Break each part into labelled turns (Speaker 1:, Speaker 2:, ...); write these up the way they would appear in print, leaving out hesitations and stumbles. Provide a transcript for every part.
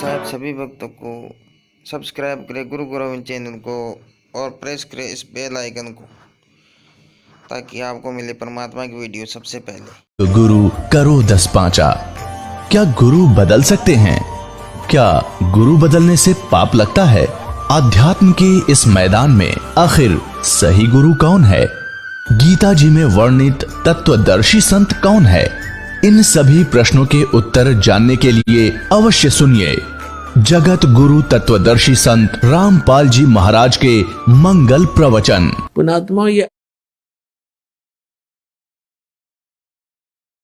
Speaker 1: साहब सभी भक्तों को सब्सक्राइब करें गुरु गोविंद चैनल को और प्रेस करें इस बेल आइकन को ताकि आपको मिले परमात्मा की वीडियो सबसे पहले।
Speaker 2: तो गुरु करो 10 पांचा। क्या गुरु बदल सकते हैं? क्या गुरु बदलने से पाप लगता है? आध्यात्म के इस मैदान में आखिर सही गुरु कौन है? गीता जी में वर्णित तत्वदर्शी संत कौन है? इन सभी प्रश्नों के उत्तर जानने के लिए अवश्य सुनिए जगत गुरु तत्वदर्शी संत रामपाल जी महाराज के मंगल प्रवचन।
Speaker 3: पुणात्मा, ये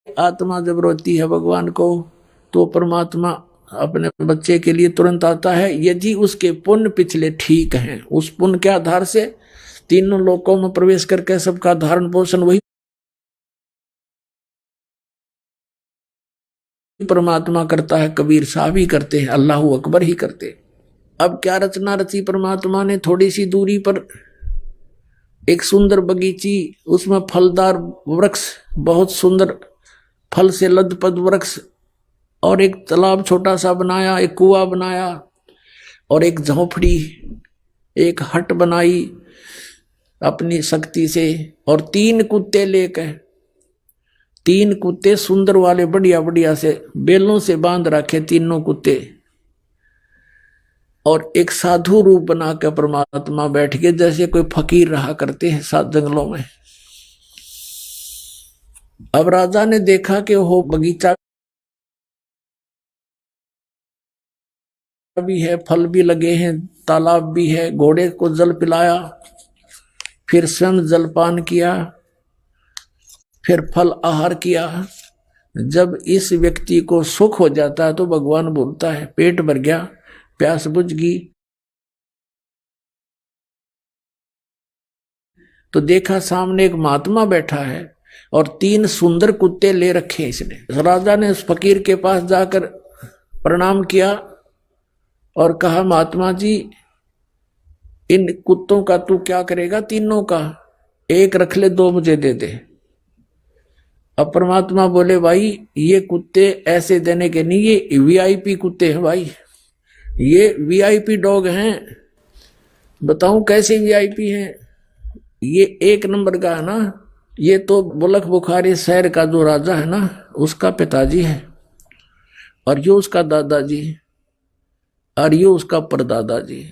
Speaker 3: आत्मा जब रोती है भगवान को तो परमात्मा अपने बच्चे के लिए तुरंत आता है, यदि उसके पुण्य पिछले ठीक हैं। उस पुण्य के आधार से तीनों लोकों में प्रवेश करके सबका धारण पोषण वही परमात्मा करता है। कबीर साहब ही करते हैं, अल्लाह अकबर ही करते। अब क्या रचना रची परमात्मा ने। थोड़ी सी दूरी पर एक सुंदर बगीची, उसमें फलदार वृक्ष, बहुत सुंदर फल से लदपद वृक्ष, और एक तालाब छोटा सा बनाया, एक कुआं बनाया, और एक झोपड़ी, एक हट बनाई अपनी शक्ति से, और 3 कुत्ते लेकर, 3 कुत्ते सुंदर वाले बढ़िया बढ़िया से बेलों से बांध रखे तीनों कुत्ते, और एक साधु रूप बना कर परमात्मा बैठ के, जैसे कोई फकीर रहा करते हैं सात जंगलों में। अब राजा ने देखा कि वो बगीचा भी है, फल भी लगे हैं, तालाब भी है, घोड़े को जल पिलाया, फिर स्वयं जलपान किया, फिर फल आहार किया। जब इस व्यक्ति को सुख हो जाता है तो भगवान बोलता है पेट भर गया, प्यास बुझ गई। तो देखा सामने एक महात्मा बैठा है और 3 सुंदर कुत्ते ले रखे इसने। राजा ने उस फकीर के पास जाकर प्रणाम किया और कहा, महात्मा जी, इन कुत्तों का तू क्या करेगा? तीनों का एक रख ले, 2 मुझे दे दे। अब परमात्मा बोले, भाई ये कुत्ते ऐसे देने के नहीं, ये वीआईपी कुत्ते हैं भाई, ये वीआईपी डॉग हैं। बताऊं कैसे वीआईपी हैं? ये 1 नंबर का है ना। ये तो बुलक बुखारी शहर का जो राजा है ना, उसका पिताजी है, और ये उसका दादाजी, और ये उसका परदादाजी।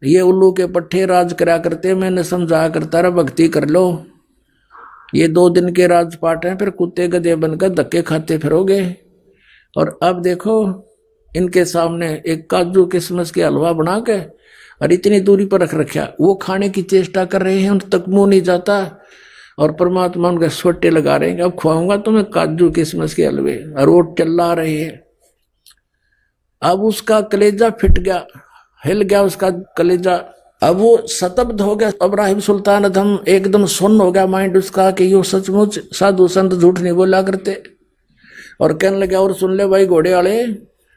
Speaker 3: ये उल्लू के पट्टे राज करा करते। मैंने समझाया करता रहा, भक्ति कर लो, ये 2 दिन के राजपाट हैं, फिर कुत्ते गधे बनकर धक्के खाते फिरोगे। और अब देखो इनके सामने एक काजू किशमिश के हलवा बना के और इतनी दूरी पर रख रखा, वो खाने की चेष्टा कर रहे हैं, उन तक मुंह नहीं जाता, और परमात्मा उनके सोटे लगा रहे हैं, अब खुआऊंगा तुम्हें काजू किशमिश के हलवे, और वो चिल्ला रहे हैं। अब उसका कलेजा फिट गया, हिल गया उसका कलेजा। अब वो शतब्द हो गया। इब्राहिम सुल्तान अदम एकदम सुन्न हो गया माइंड उसका कि यो सचमुच साधु संत झूठ नहीं बोला करते। और कहने लगा, और सुन ले भाई घोड़े वाले,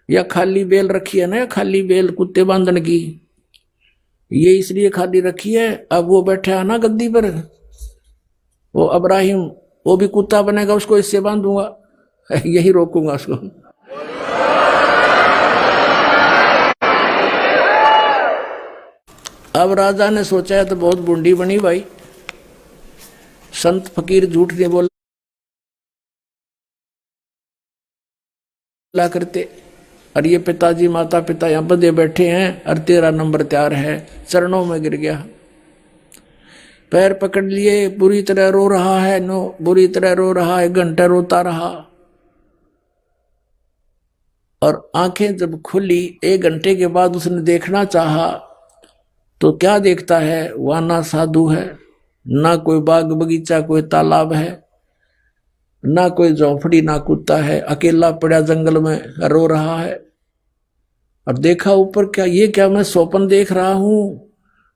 Speaker 3: या खाली बेल रखी है ना, खाली बेल कुत्ते बांधने की, ये इसलिए खाली रखी है। अब वो बैठा है ना गद्दी पर, वो इब्राहिम, वो भी कुत्ता बनेगा, उसको इससे बांधूंगा, यही रोकूंगा उसको। अब राजा ने सोचा है तो बहुत बूंदी बनी भाई, संत फकीर झूठ नहीं बोला करते, और ये पिताजी माता पिता यहाँ बदे बैठे हैं, और 13 नंबर तैयार है। चरणों में गिर गया, पैर पकड़ लिए, बुरी तरह रो रहा है, बुरी तरह रो रहा है, 1 घंटा रोता रहा। और आंखें जब खुली 1 घंटे के बाद उसने देखना चाहा तो क्या देखता है? वहां ना साधु है, ना कोई बाग बगीचा, कोई तालाब है, ना कोई झोंपड़ी, ना कुत्ता है, अकेला पड़ा जंगल में रो रहा है। और देखा ऊपर, क्या ये क्या मैं स्वप्न देख रहा हूं?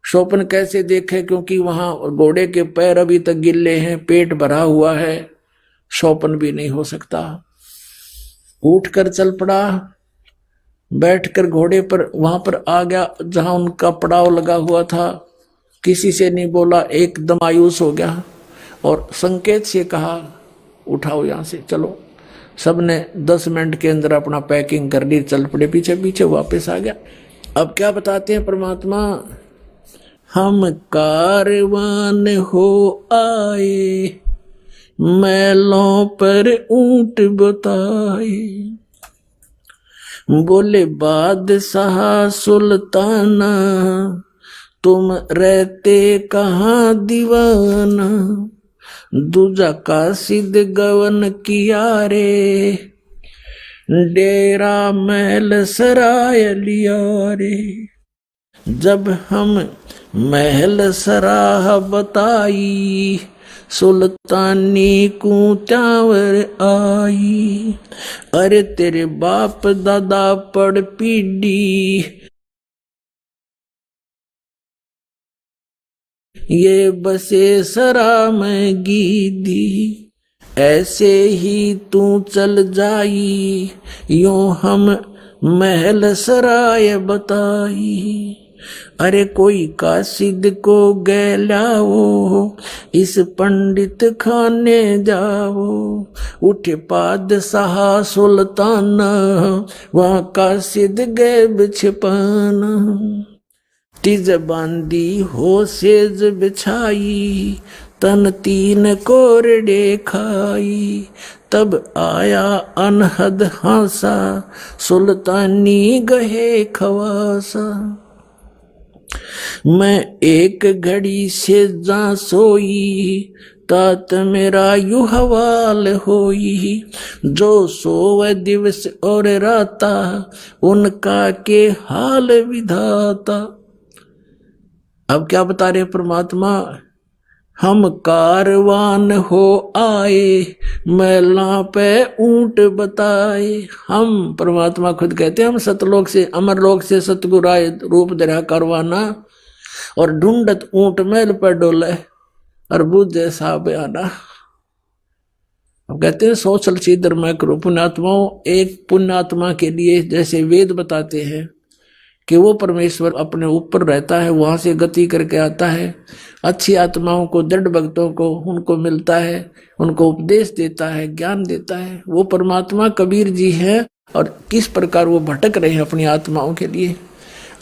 Speaker 3: स्वप्न कैसे देखे? क्योंकि वहां घोड़े के पैर अभी तक गिल्ले हैं, पेट भरा हुआ है, स्वप्न भी नहीं हो सकता। उठकर चल पड़ा, बैठकर घोड़े पर वहां पर आ गया जहां उनका पड़ाव लगा हुआ था। किसी से नहीं बोला, एकदम मायूस हो गया, और संकेत से कहा, उठाओ यहां से, चलो। सबने 10 मिनट के अंदर अपना पैकिंग कर ली, चल पड़े पीछे पीछे, वापस आ गया। अब क्या बताते हैं परमात्मा, हम कारवान हो आए, मैलों पर ऊंट बताए, बोले बादशाह सुल्ताना, तुम रहते कहाँ दीवाना, दूजा कासिद गवन किया रे, डेरा महल सराय लिया रे। जब हम महल सराह बताई, सुल्तानी को त्यावर आई, अरे तेरे बाप दादा पड़ पीढ़ी, ये बसे सरा में गीदी, ऐसे ही तू चल जाई, यूं हम महल सराय बताई, अरे कोई कासिद को गैलाओ, इस पंडित खाने जाओ, उठे पादशाह सुल्ताना, वहाँ कासिद गए बिछपाना, तिज बांधी हो सेज बिछाई, तन 3 कोरडे खाई, तब आया अनहद हासा, सुल्तानी गहे खवासा, मैं एक घड़ी से जा सोई, तात मेरा यू हवाल होई, जो 100 दिवस और राता, उनका के हाल विधाता। अब क्या बता रहे परमात्मा, हम कारवान हो आए, मैला पे ऊंट बताए। हम परमात्मा खुद कहते हैं, हम सतलोक से अमरलोक से सतगुरु आए, रूप धरा करवाना, और ढूंढत ऊंट मैल पर डोले, और बुझे साहब आना। अब कहते हैं 100 चलसीधर मैं करूं पुण्यात्माओं। एक पुण्यात्मा के लिए जैसे वेद बताते हैं कि वो परमेश्वर अपने ऊपर रहता है, वहां से गति करके आता है, अच्छी आत्माओं को, दृढ़ भक्तों को उनको मिलता है, उनको उपदेश देता है, ज्ञान देता है, वो परमात्मा कबीर जी है। और किस प्रकार वो भटक रहे हैं अपनी आत्माओं के लिए।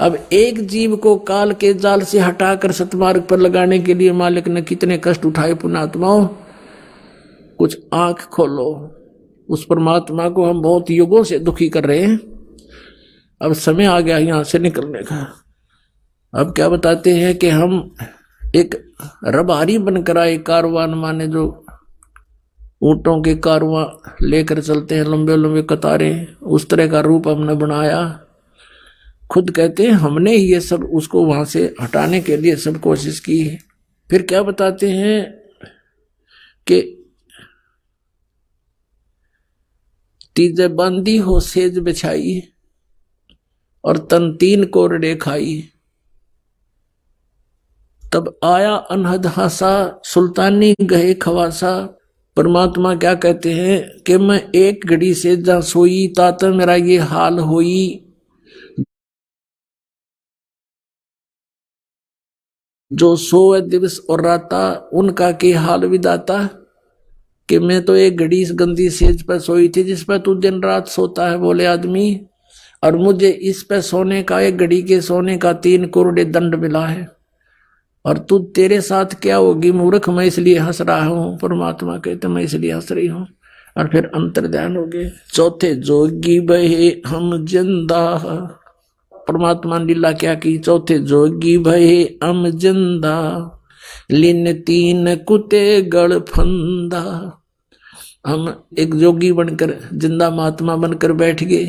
Speaker 3: अब एक जीव को काल के जाल से हटाकर सतमार्ग पर लगाने के लिए मालिक ने कितने कष्ट उठाए पुण्यात्माओं। कुछ आंख खोलो, उस परमात्मा को हम बहुत युगों से दुखी कर रहे हैं, अब समय आ गया यहां से निकलने का। अब क्या बताते हैं कि हम एक रबारी बनकर आए, कारवान माने जो ऊंटों के कारवां लेकर चलते हैं, लंबे लंबे कतारें, उस तरह का रूप हमने बनाया। खुद कहते हैं हमने ही ये सब उसको वहां से हटाने के लिए सब कोशिश की है। फिर क्या बताते हैं कि तीजे बंदी हो सेज बिछाई, और तन 3 कोरडे खाई, तब आया अनहद हासा, सुल्तानी गहे खवासा। परमात्मा क्या कहते हैं कि मैं एक घड़ी से जा सोई, तात मेरा ये हाल होई, जो 100 दिवस और राता, उनका के हाल विदाता। कि मैं तो एक घड़ी इस गंदी सेज पर सोई थी जिस पर तू दिन रात सोता है बोले आदमी, और मुझे इस पे सोने का, एक घड़ी के सोने का 3 करोड़ दंड मिला है, और तू तेरे साथ क्या होगी मूर्ख, मैं इसलिए हंस रहा हूं। परमात्मा कहते मैं इसलिए हंस रही हूं। और फिर अंतर ध्यान हो गए। चौथे जोगी बहे हम जिंदा, परमात्मा ने लीला क्या की। चौथे जोगी बहे हम जिंदा, लिन 3 कुते गड़ फंदा। हम एक जोगी बनकर, जिंदा महात्मा बनकर बैठ गए।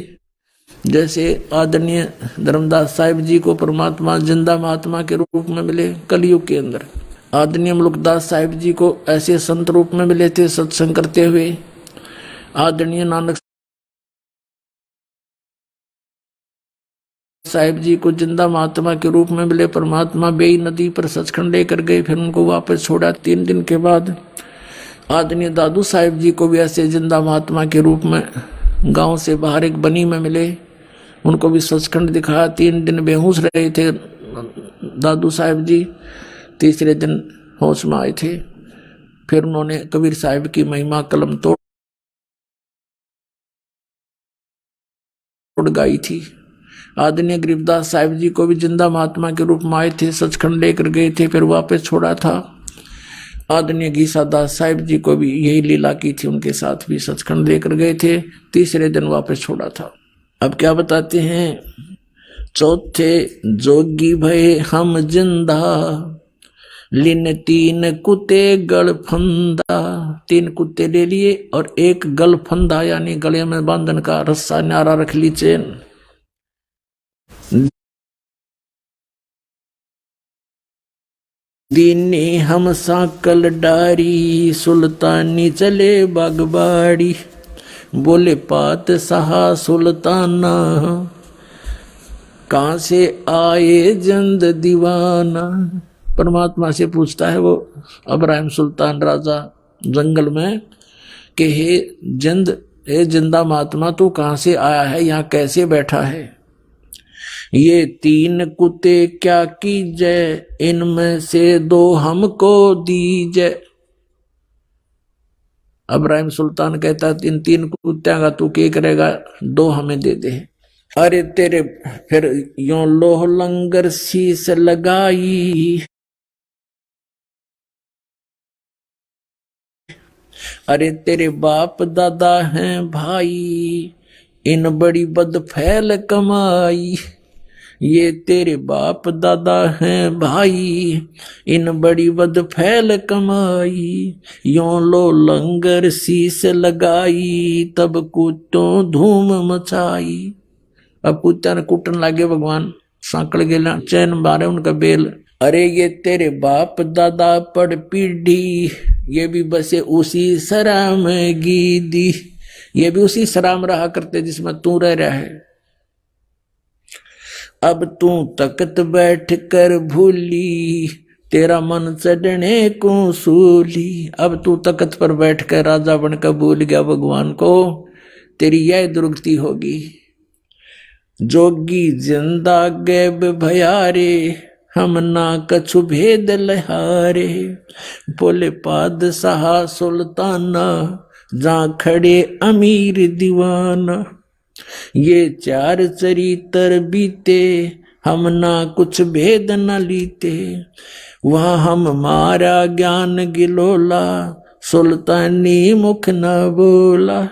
Speaker 3: जैसे आदरणीय धर्मदास साहिब जी को परमात्मा जिंदा महात्मा के रूप में मिले कलयुग के अंदर, आदरणीय मुल्कदास साहिब जी को ऐसे संत रूप में मिले थे सत्संग करते हुए, आदरणीय नानक साहिब जी को जिंदा महात्मा के रूप में मिले परमात्मा। बेई नदी पर सचखंड लेकर गए, फिर उनको वापस छोड़ा 3 दिन के बाद। आदरणीय दादू साहिब जी को भी ऐसे जिंदा महात्मा के रूप में गांव से बाहर एक बनी में मिले, उनको भी सचखंड दिखाया। 3 दिन बेहोश रहे थे दादू साहिब जी, तीसरे दिन होश में आए थे। फिर उन्होंने कबीर साहिब की महिमा कलम तोड़ उड़ गई थी। आदरणीय गरीबदास साहिब जी को भी जिंदा महात्मा के रूप में आए थे, सचखंड लेकर गए थे, फिर वापस छोड़ा था। आदरणीय गीसादास साहिब जी को भी यही लीला की थी, उनके साथ भी सचखंड लेकर गए थे, तीसरे दिन वापस छोड़ा था। अब क्या बताते हैं, चौथे जोगी भये हम जिंदा, लिन तीन कुत्ते गल फंदा। 3 कुत्ते ले लिए और एक गल फंदा यानी गले में बांधन का रस्सा नारा रख ली चेन। दीनी हम साकल डारी, सुल्तानी चले बागबाड़ी, बोले पात सहा सुल्ताना, कहां से आए जंद दीवाना। परमात्मा से पूछता है वो अब्राहिम सुल्तान राजा जंगल में कि हे जिंदा महात्मा तू कहां से आया है, यहाँ कैसे बैठा है। ये 3 कुत्ते क्या कीजे, इनमें से 2 हमको दीजे। अब्राहिम सुल्तान कहता इन 3 कुत्तियां का तू क्या करेगा, 2 हमें दे दे। अरे तेरे फिर यो लोह लंगर शीस लगाई, अरे तेरे बाप दादा हैं भाई, इन बड़ी बद फैल कमाई। ये तेरे बाप दादा हैं भाई, इन बड़ी बद फैल कमाई, यों लो लंगर शीस लगाई, तब कुत्तों धूम मचाई। अब कुत्ता ने कुटन लागे भगवान, सांकड़ गेला चैन मारे उनका बेल। अरे ये तेरे बाप दादा पड़ पीढ़ी, ये भी बसे उसी सराम गीदी, ये भी उसी सराम रहा करते जिसमें तू रह रहा है। अब तू तख्त बैठ कर भूली, तेरा मन चढ़ने को सूली। अब तू तख्त पर बैठ कर राजा बनकर भूल गया भगवान को, तेरी यह दुर्गति होगी। जोगी जिंदा गैब भयारे, हम ना कछु भेद लहारे, बोले पादशाह सुल्ताना, जहां खड़े अमीर दीवाना। ये 4 चरित्र बीते, हम ना कुछ भेद न लीते, वहां हम मारा ज्ञान गिलोला, सुल्तानी मुख न बोला।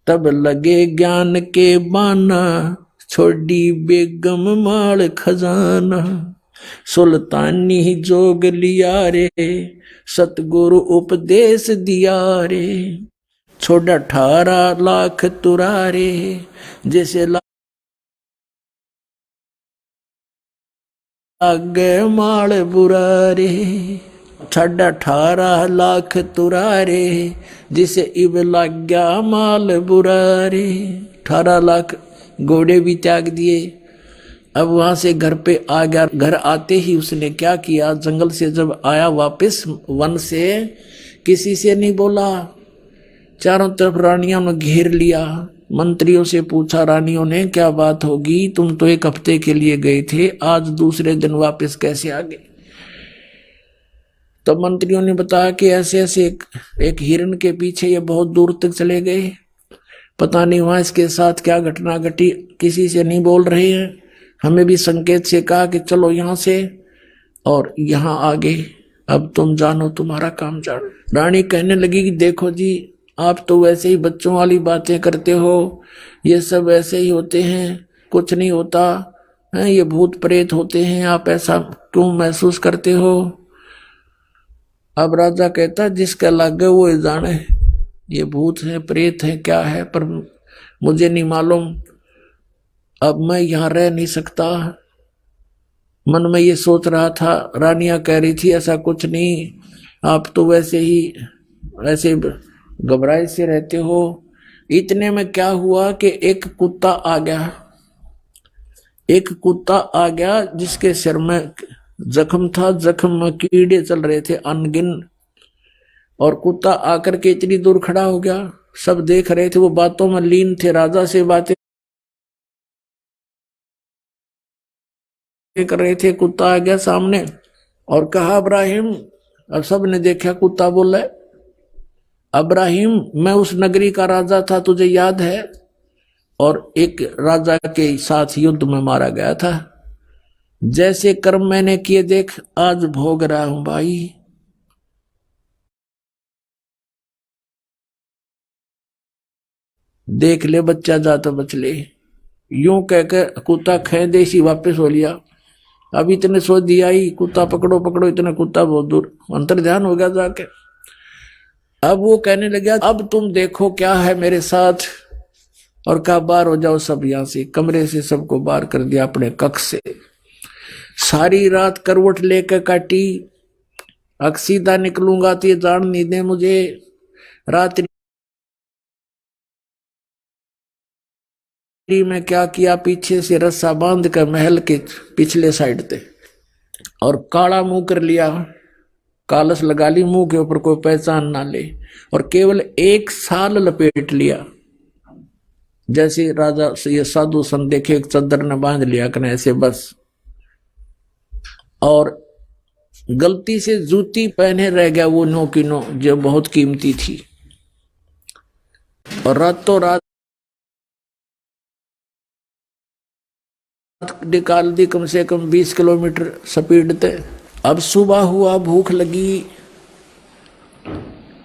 Speaker 3: तब लगे ज्ञान के बाना, छोड़ी बेगम माल खजाना। सुल्तानी जोग लिया रे, सतगुरु उपदेश दिया रे, छोड़ा 18 लाख तुरारे, जैसे लागे माल बुरारे। छड़ा 18 लाख तुरारे, जिसे इब लग गया माल बुरारे। 18 लाख घोड़े भी त्याग दिए। अब वहां से घर पे आ गया। घर आते ही उसने क्या किया, जंगल से जब आया वापस वन से, किसी से नहीं बोला। चारों तरफ रानियों ने घेर लिया। मंत्रियों से पूछा रानियों ने क्या बात होगी, तुम तो 1 हफ्ते के लिए गए थे, आज दूसरे दिन वापस कैसे आ गए। तो मंत्रियों ने बताया कि ऐसे ऐसे एक हिरण के पीछे ये बहुत दूर तक चले गए, पता नहीं वहां इसके साथ क्या घटना घटी, किसी से नहीं बोल रहे हैं। हमें भी संकेत से कहा कि चलो यहाँ से और यहाँ आगे, अब तुम जानो, तुम्हारा काम जानो। रानी कहने लगी कि देखो जी, आप तो वैसे ही बच्चों वाली बातें करते हो, ये सब ऐसे ही होते हैं, कुछ नहीं होता है, ये भूत प्रेत होते हैं, आप ऐसा क्यों महसूस करते हो। अब राजा कहता जिसका लागे वो जाने, ये भूत है प्रेत है क्या है, पर मुझे नहीं मालूम, अब मैं यहाँ रह नहीं सकता। मन में ये सोच रहा था। रानियां कह रही थी ऐसा कुछ नहीं, आप तो वैसे ही ऐसे घबराए से रहते हो। इतने में क्या हुआ कि एक कुत्ता आ गया जिसके सिर में जख्म था, जख्म में कीड़े चल रहे थे अनगिन। और कुत्ता आकर के इतनी दूर खड़ा हो गया, सब देख रहे थे, वो बातों में लीन थे, राजा से बातें कर रहे थे। कुत्ता आ गया सामने और कहा अब्राहिम। अब सब ने देखा, कुत्ता बोला अब्राहिम मैं उस नगरी का राजा था, तुझे याद है, और एक राजा के साथ युद्ध में मारा गया था। जैसे कर्म मैंने किए देख आज भोग रहा हूं भाई। देख ले बच्चा जा तो बच ले। यूं कहकर कुत्ता खे देसी वापस हो लिया। अब इतने सो दिया ही कुत्ता पकड़ो पकड़ो, इतना कुत्ता बहुत दूर अंतर ध्यान हो गया जाके। अब वो कहने लगा अब तुम देखो क्या है मेरे साथ, और कहा बाहर हो जाओ सब यहां से। कमरे से सबको बाहर कर दिया अपने कक्ष से। सारी रात करवट लेकर काटी। अब सीधा निकलूंगा तो ये जान नहीं दे मुझे। रात्रि में क्या किया, पीछे से रस्सा बांध कर महल के पिछले साइड थे और काला मुंह कर लिया, कालस लगा ली मुंह के ऊपर, कोई पहचान ना ले, और केवल 1 साल लपेट लिया। जैसे राजा से ये साधु सन देखे एक चद्दर ने बांध लिया कने ऐसे बस। और गलती से जूती पहने रह गया वो नो की नो जो बहुत कीमती थी। और रातों रात निकाल दी, कम से कम 20 किलोमीटर स्पीड थे। अब सुबह हुआ, भूख लगी।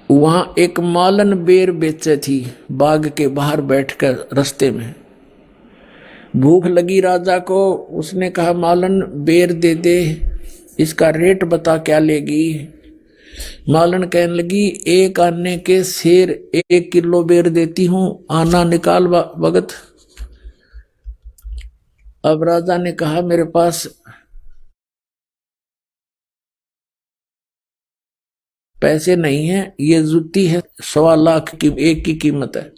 Speaker 3: वहां एक मालन बेर बेचे थी बाग के बाहर बैठकर रास्ते में। भूख लगी राजा को, उसने कहा मालन बेर दे दे, इसका रेट बता क्या लेगी। मालन कहने लगी 1 आने के शेर 1 किलो बेर देती हूं, आना निकाल भगत। अब राजा ने कहा मेरे पास पैसे नहीं है, ये जूती है 1.25 लाख की एक की कीमत है,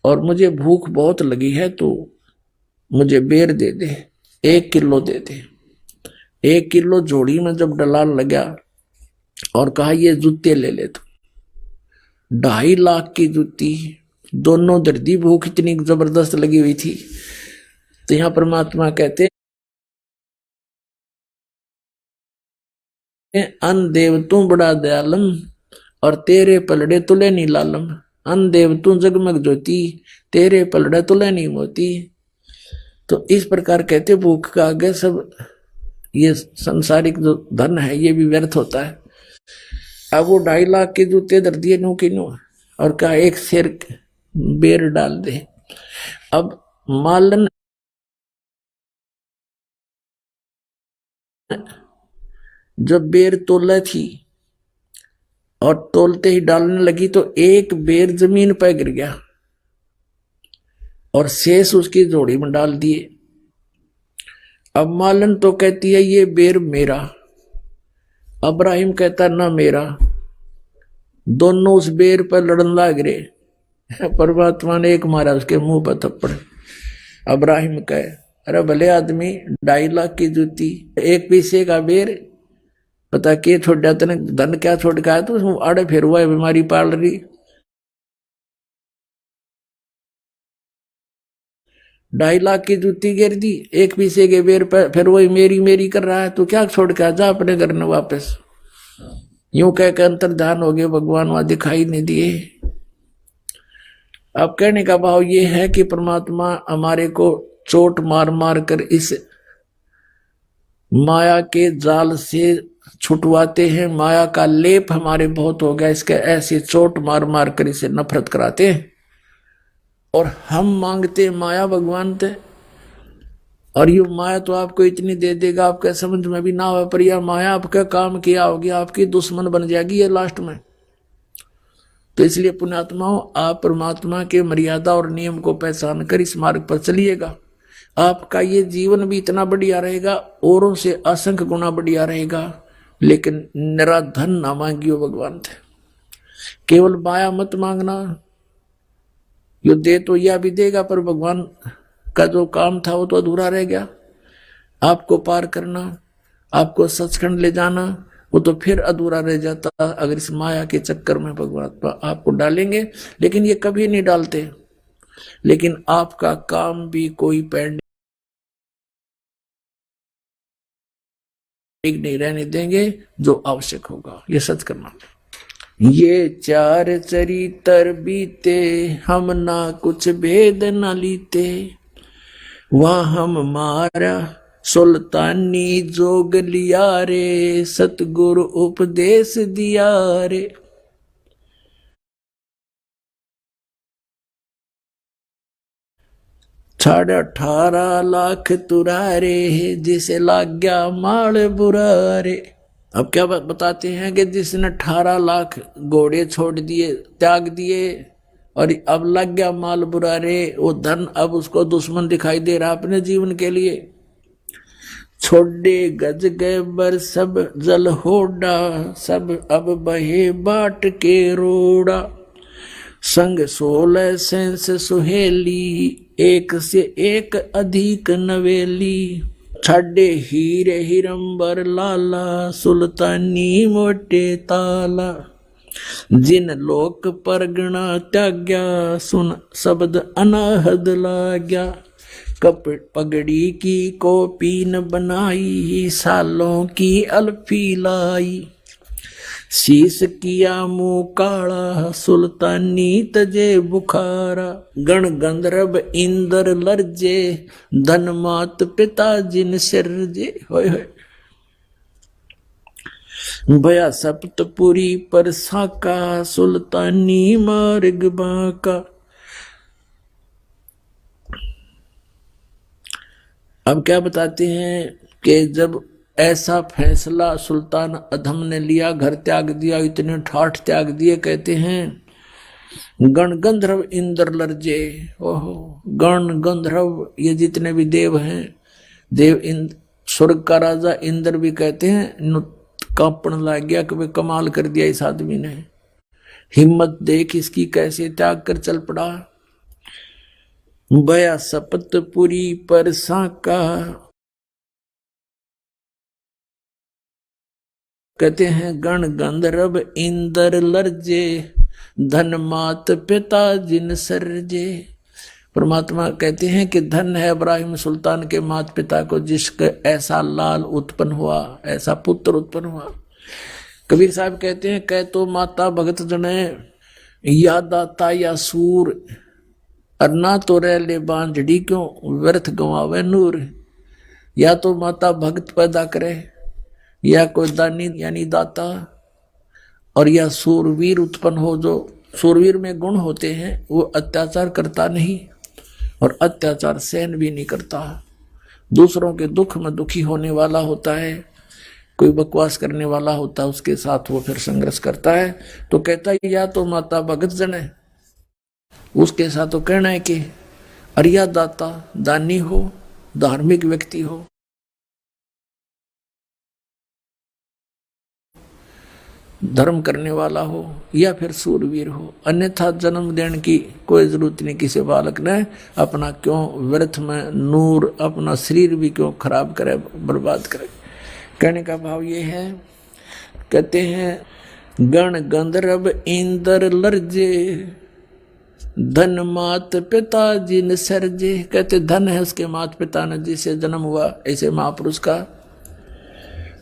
Speaker 3: और मुझे भूख बहुत लगी है तो मुझे बेर दे दे, 1 किलो दे दे। 1 किलो जोड़ी में जब दलाल लगा और कहा ये जूते ले ले तो 2.5 लाख की जूती। दोनों दर्दी, भूख इतनी जबरदस्त लगी हुई थी। तो यहां परमात्मा कहते अन देव तू बड़ा दयालम और तेरे पलड़े तुले नी लालम। अन देव तू जगमग ज्योति, तेरे पलड़े तुले नी मोती। तो इस प्रकार कहते भूख का आगे सब ये संसारिक जो धन है ये भी व्यर्थ होता है। अब वो 2.5 लाख के जूते दर दिए नो की नो, और कहा 1 शेर बेर डाल दे। अब मालन जब बेर तोला थी और तोलते ही डालने लगी तो 1 बेर जमीन पर गिर गया और शेष उसकी जोड़ी में डाल दिए। अब मालन तो कहती है ये बेर मेरा, अब्राहिम कहता ना मेरा। दोनों उस बेर पर लड़न लाग रहे। परमात्मा ने एक मारा उसके मुंह पर थप्पड़। अब्राहिम कहे अरे भले आदमी 2.5 लाख की जूती, 1 पैसे का बेर, पता के छोड़ तने धन क्या छोड़ के आया तो आड़े फिर हुआ बीमारी पाल रही। 2.5 लाख की जूती गिर दी, 1 पैसे के बेर पर फिर वही मेरी मेरी कर रहा है, तो क्या छोड़ के आ जा अपने घर में वापस। यूं कह के अंतर्धान हो गए, भगवान वहां दिखाई नहीं दिए। अब कहने का भाव ये है कि परमात्मा हमारे को चोट मार मार कर इस माया के जाल से छुटवाते हैं। माया का लेप हमारे बहुत हो गया, इसके ऐसे चोट मार मार कर इसे नफरत कराते हैं। और हम मांगते माया भगवान से, और ये माया तो आपको इतनी दे देगा आपके समझ में भी ना हो, पर यह माया आपका काम किया होगी, आपकी दुश्मन बन जाएगी ये लास्ट में। तो इसलिए पुण्यात्माओं, आप परमात्मा के मर्यादा और नियम को पहचान कर इस मार्ग पर चलिएगा। आपका ये जीवन भी इतना बढ़िया रहेगा, औरों से असंख्य गुना बढ़िया रहेगा। लेकिन निरा धन ना मांगियो भगवान थे, केवल माया मत मांगना। यो दे तो यह भी देगा, पर भगवान का जो काम था वो तो अधूरा रह गया। आपको पार करना, आपको सचखंड ले जाना, वो तो फिर अधूरा रह जाता अगर इस माया के चक्कर में भगवान आपको डालेंगे। लेकिन ये कभी नहीं डालते। लेकिन आपका काम भी कोई पेंडिंग नहीं रहने देंगे, जो आवश्यक होगा ये सच करना। ये चार चरित्र बीते, हम ना कुछ भेद न लीते। वहाँ हम मारा सुल्तानी जोग लिया रे, सतगुरु उपदेश दिया रे। 18.5 लाख तुरारे, जिसे लाग गया माल बुरारे। अब क्या बताते हैं कि जिसने 18 लाख घोड़े छोड़ दिए, त्याग दिए, और अब लग गया माल बुरारे, वो धन अब उसको दुश्मन दिखाई दे रहा अपने जीवन के लिए। छोड़े गज गए बर सब जल होड़ा, सब अब बहे बाट के रोड़ा। संग 16 सेंस सुहेली, एक से एक अधिक नवेली। छाडे हीरे हिरंबर लाला, सुल्तानी मोटे ताला। जिन लोक परगना त्याग्या, सुन शब्द अनाहद लाग्या। कपड़ पगड़ी की कोपीन बनाई, सालों की अल्फी लाई। शीश किया मुंह काला, सुल्तानी तजे बुखारा। गण गंधर्व इंद्र लर्जे, धन मात पिता जिन सिरजे। होय होय। भया सप्तपुरी पर साका, सुल्तानी मार्ग बाका। अब क्या बताते हैं कि जब ऐसा फैसला सुल्तान अधम ने लिया, घर त्याग दिया, इतने ठाठ त्याग दिए, कहते हैं गण गंधर्व इंद्र लर्जे। ओहो, गण गंधर्व ये जितने भी देव हैं, देव इंद्र, स्वर्ग का राजा इंद्र भी कहते हैं कांपन लग गया कि वे कमाल कर दिया इस आदमी ने, हिम्मत देख इसकी कैसे त्याग कर चल पड़ा। भया सपतपुरी पर साका, कहते हैं गण गंधर्व इंद्र लर्जे, धन मात पिता जिन सरजे। परमात्मा कहते हैं कि धन है इब्राहिम सुल्तान के माता पिता को, जिसका ऐसा लाल उत्पन्न हुआ, ऐसा पुत्र उत्पन्न हुआ। कबीर साहब कहते हैं कह तो माता भगत जने, या दाता या सूर, अन्ना तो रह ले बांझड़ी क्यों, व्यर्थ गंवावे नूर। या तो माता भगत पैदा करे, या कोई दानी यानी दाता, और या सूरवीर उत्पन्न हो। जो सूरवीर में गुण होते हैं वो अत्याचार करता नहीं, और अत्याचार सहन भी नहीं करता, दूसरों के दुख में दुखी होने वाला होता है। कोई बकवास करने वाला होता है उसके साथ वो फिर संघर्ष करता है। तो कहता है या तो माता भगत जन है, उसके साथ तो कहना है कि अरिया दाता दानी हो, धार्मिक व्यक्ति हो, धर्म करने वाला हो, या फिर सूरवीर हो। अन्यथा जन्म देने की कोई जरूरत नहीं किसी बालक ने, अपना क्यों व्यर्थ में नूर, अपना शरीर भी क्यों खराब करे, बर्बाद करे। कहने का भाव ये है, कहते हैं गण गंधर्व इंद्र लर्जे, धन मात पिता जिन सरजे। कहते धन है उसके माता पिता ने जिसे जन्म हुआ ऐसे महापुरुष का।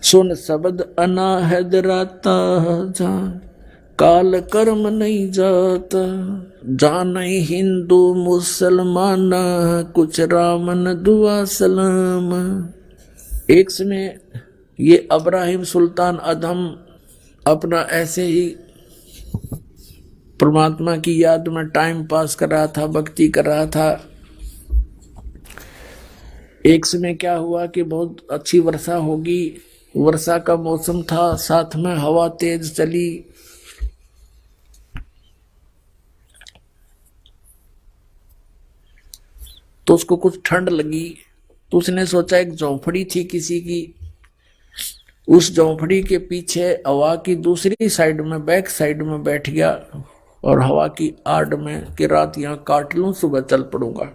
Speaker 3: सुन शब्द अनाहद राता, जान काल कर्म नहीं जाता। जान हिंदू मुसलमान, कुछ रामन दुआ सलाम। एक समय ये इब्राहिम सुल्तान अधम अपना ऐसे ही परमात्मा की याद में टाइम पास कर रहा था, भक्ति कर रहा था। एक समय क्या हुआ कि बहुत अच्छी वर्षा होगी, वर्षा का मौसम था, साथ में हवा तेज चली। तो उसको कुछ ठंड लगी, तो उसने सोचा एक झोंपड़ी थी किसी की, उस झोंपड़ी के पीछे हवा की दूसरी साइड में, बैक साइड में बैठ गया, और हवा की आड़ में कि रात यहां काट लूं, सुबह चल पड़ूंगा।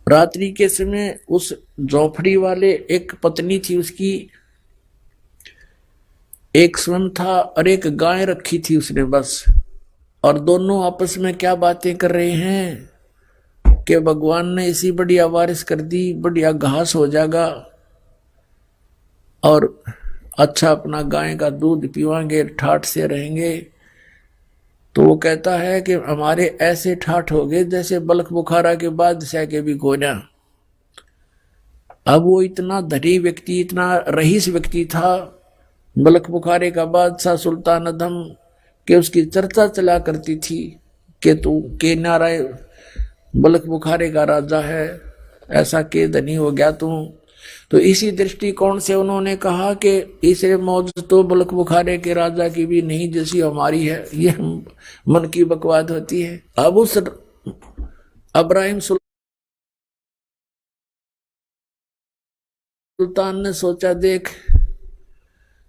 Speaker 3: रात्रि के समय उस झोंपड़ी वाले एक पत्नी थी उसकी, एक स्वयं था और एक गाय रखी थी उसने बस। और दोनों आपस में क्या बातें कर रहे हैं कि भगवान ने इसी बढ़िया बारिश कर दी, बढ़िया घास हो जाएगा, और अच्छा अपना गाय का दूध पीवाएंगे, ठाठ से रहेंगे। तो वो कहता है कि हमारे ऐसे ठाठ हो गए जैसे बलख बुखारा के बादशाह के भी गोना। अब वो इतना धनी व्यक्ति, इतना रईस व्यक्ति था, बलख बुखारे का बादशाह सुल्तान अदम, के उसकी चर्चा चला करती थी कि तू के नारायण बलख बुखारे का राजा है, ऐसा के धनी हो गया तू। तो इसी दृष्टिकोण से उन्होंने कहा कि इसे मौज तो बलख बुखारे के राजा की भी नहीं जैसी हमारी है, ये मन की बकवाद होती है। अब उस अब्राहिम सुल्तान ने सोचा, देख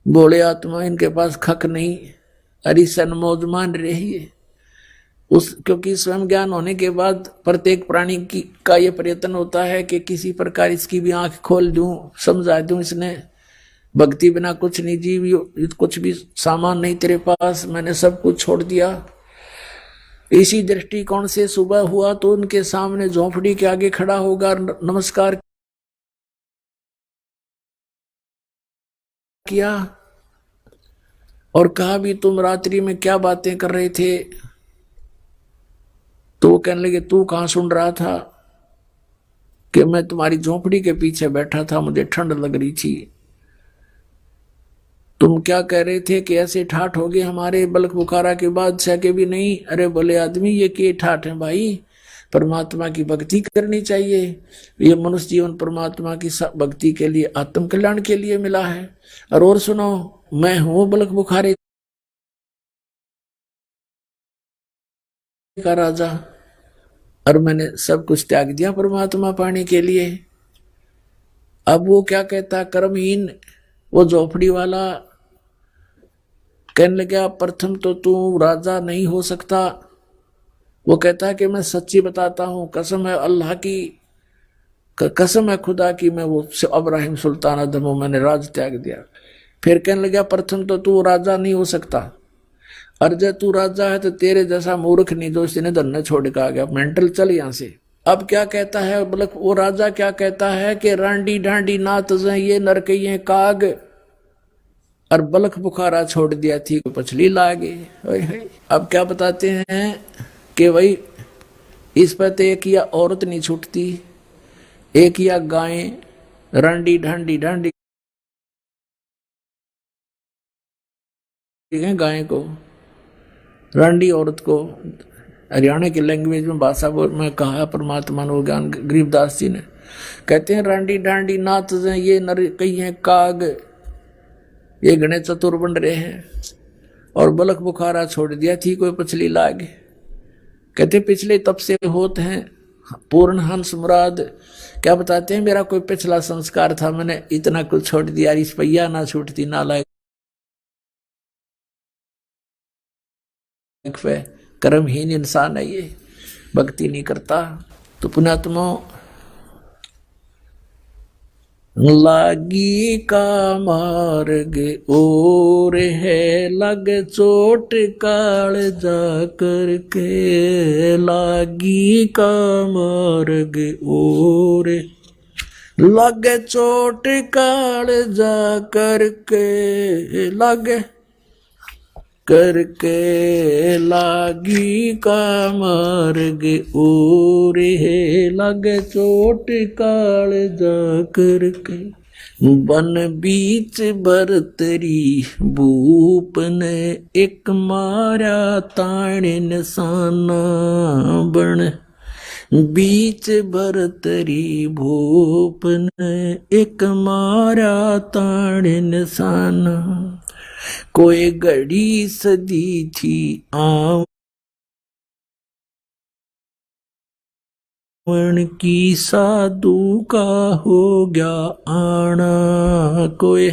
Speaker 3: भोले आत्मा, इनके पास खक नहीं, अरिसन मौज मान रही है। क्योंकि स्वयं ज्ञान होने के बाद प्रत्येक प्राणी का ये प्रयत्न होता है कि किसी प्रकार इसकी भी आंख खोल दूं, समझा दूं। इसने भक्ति बिना कुछ नहीं, जीव कुछ भी सामान नहीं तेरे पास, मैंने सब कुछ छोड़ दिया। इसी दृष्टिकोण से सुबह हुआ तो उनके सामने झोंपड़ी के आगे खड़ा होगा, नमस्कार किया और कहा, भी तुम रात्रि में क्या बातें कर रहे थे? तो वो कहने लगे, तू कहां सुन रहा था? कि मैं तुम्हारी झोंपड़ी के पीछे बैठा था, मुझे ठंड लग रही थी। तुम क्या कह रहे थे कि ऐसे ठाठ हो गए हमारे बलख बुखारा के बादशाह के भी नहीं? अरे बोले आदमी, ये के ठाठ है भाई, परमात्मा की भक्ति करनी चाहिए। ये मनुष्य जीवन परमात्मा की भक्ति के लिए, आत्म कल्याण के लिए मिला है। और सुनो, मैं हूं बलख बुखारे का राजा और मैंने सब कुछ त्याग दिया परमात्मा पाने के लिए। अब वो क्या कहता, कर्महीन वो झोपड़ी वाला कहने लगा, प्रथम तो तू राजा नहीं हो सकता। वो कहता है कि मैं सच्ची बताता हूं, कसम है अल्लाह की, कसम है खुदा की, मैं वो अब्राहिम सुल्तान अदम हूं, मैंने राज त्याग दिया। फिर कहने लगा, प्रथम तो तू राजा नहीं हो सकता, और जब तू राजा है तो तेरे जैसा मूर्ख नहीं जो इसने धन छोड़ के आ गया, मेंटल चल यहां से। अब क्या कहता है वो राजा, क्या कहता है कि रांडी ढांडी नात ये नरकइये काग, और बलख बुखारा छोड़ दिया थी पछली लागे। अब क्या बताते हैं कि भाई इस पर तो एक या औरत नहीं छूटती, एक या गाय, रांडी ढांडी ढांडी गाय को, रांडी औरत को, हरियाणा की लैंग्वेज में भाषा में कहा परमात्मा ने, ज्ञान गरीबदास जी ने, कहते हैं रांडी ढांडी नाथ ये नर कई हैं काग, ये घने चतुर बन रहे हैं, और बलख बुखारा छोड़ दिया थी कोई पछली लाग। कहते पिछले तब से होते हैं पूर्ण हंस मुराद। क्या बताते हैं, मेरा कोई पिछला संस्कार था, मैंने इतना कुछ छोड़ दिया, इस पैया ना छूटती ना लायक। कर्महीन इंसान है ये, भक्ति नहीं करता। तो पुण्यात्मा, लागी का मार्ग और है, लग चोट काल जा करके, लागी का मार्ग और लग चोट काल जा करके, लग करके लागी का मार्ग और है, लग चोट काल जा करके, बन बीच बरतरी भूप ने एक मारा ताण निशाना, बन बीच बरतरी भूप ने एक मारा ताण निशाना, कोई घड़ी सदी थी आवन की साधु का हो गया आना, कोई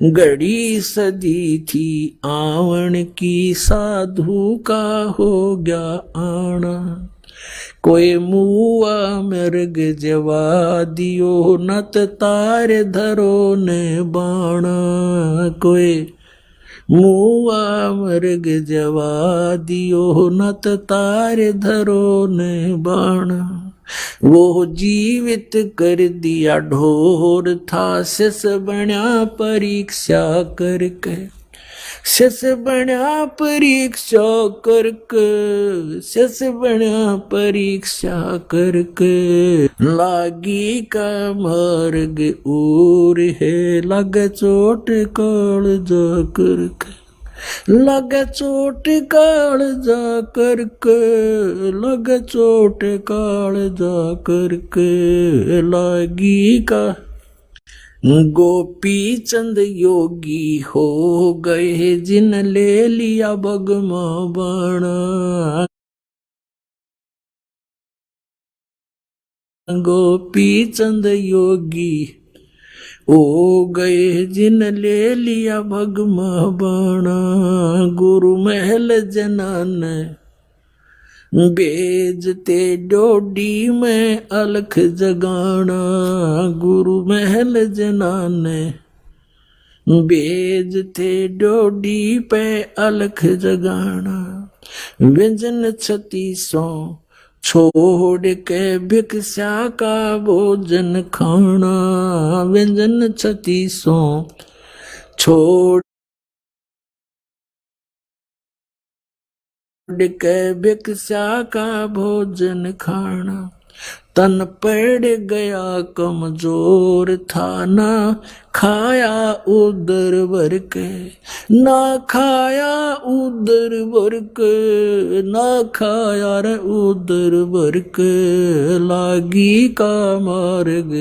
Speaker 3: घड़ी सदी थी आवन की साधु का हो गया आना, कोई मुआ मृग जवा दियो नत तार धरो ने बाणा, कोई मुआ मृग जवा दियो नत तार धरो ने बाणा, वो जीवित कर दिया ढोर था, शिष बना परीक्षा करके, शिष बना परीक्षा करके, शिष बना परीक्षा करके, लागी का मार्ग और है, लग चोट काल जा करके, लग चोट काल जा करके, लग चोट काल जा करके, लागी का। गोपी चंद योगी हो गए, जिन ले लिया बगमा बाणा, गोपी चंद योगी हो गए, जिन ले लिया भगमा बाणा, गुरु महल जनान बेजते डोडी में अलख जगाना, गुरु महल जनान बेजते डोडी पे अलख जगाना, व्यंजन 36 छोड़ के भिक्षा का भोजन खाना, व्यंजन 36 छोड़ के भिक्षा का भोजन खाना, तन पड़ गया कमजोर था, ना खाया उदर भर के, ना खाया उदर भर के, ना खाया रे उदर भर के, लागी का मार्ग,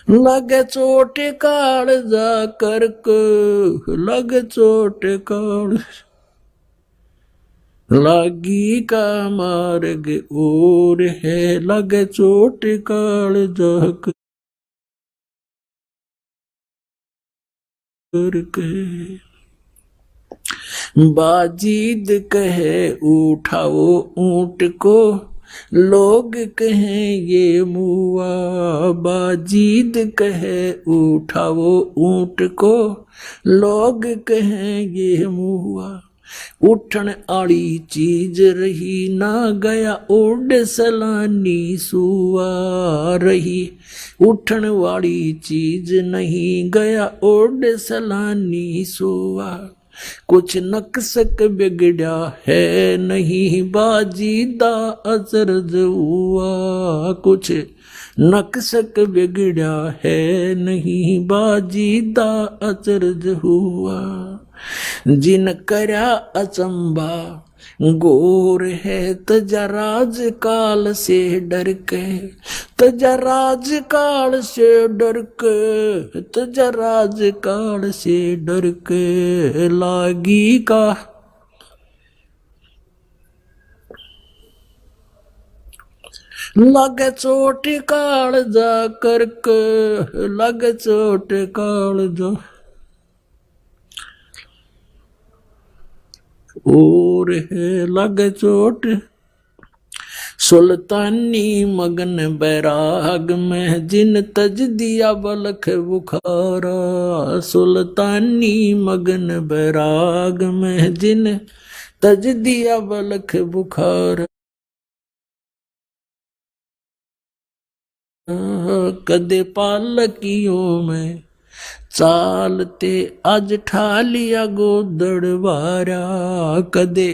Speaker 3: लगे चोट काल जा करके, लगे चोट काल, लागी का मार्ग और है, लगे चोट काल जा करके, बाजीद कहे उठाओ ऊंट को, लोग कहें ये मुआ, बाजीद कहे उठाओ ऊंट को, लोग कहें ये मुआ, उठन आड़ी चीज रही ना गया उड सलानी सुआ रही, उठन वाली चीज नहीं गया उड सलानी सुआ, कुछ नक्सक बिगड़ा है नहीं बाजीदा अचरज हुआ, कुछ नक्सक बिगड़ा है नहीं बाजीदा अचरज हुआ, जिन करा अचंबा गोर है तजराज काल से डर के, तजराज काल से डर के, तजराज काल से डर के, लागी का लग चोट काल जा करके, लग चोट काल जा और है, लग चोट। सुल्तानी मगन बैराग में जिन तज दिया बलख बुखारा, सुल्तानी मगन बैराग में जिन तज दिया बलख बुखारा, कदे पालकियों में चालते आज ठा लिया गोदड़वारा, कदे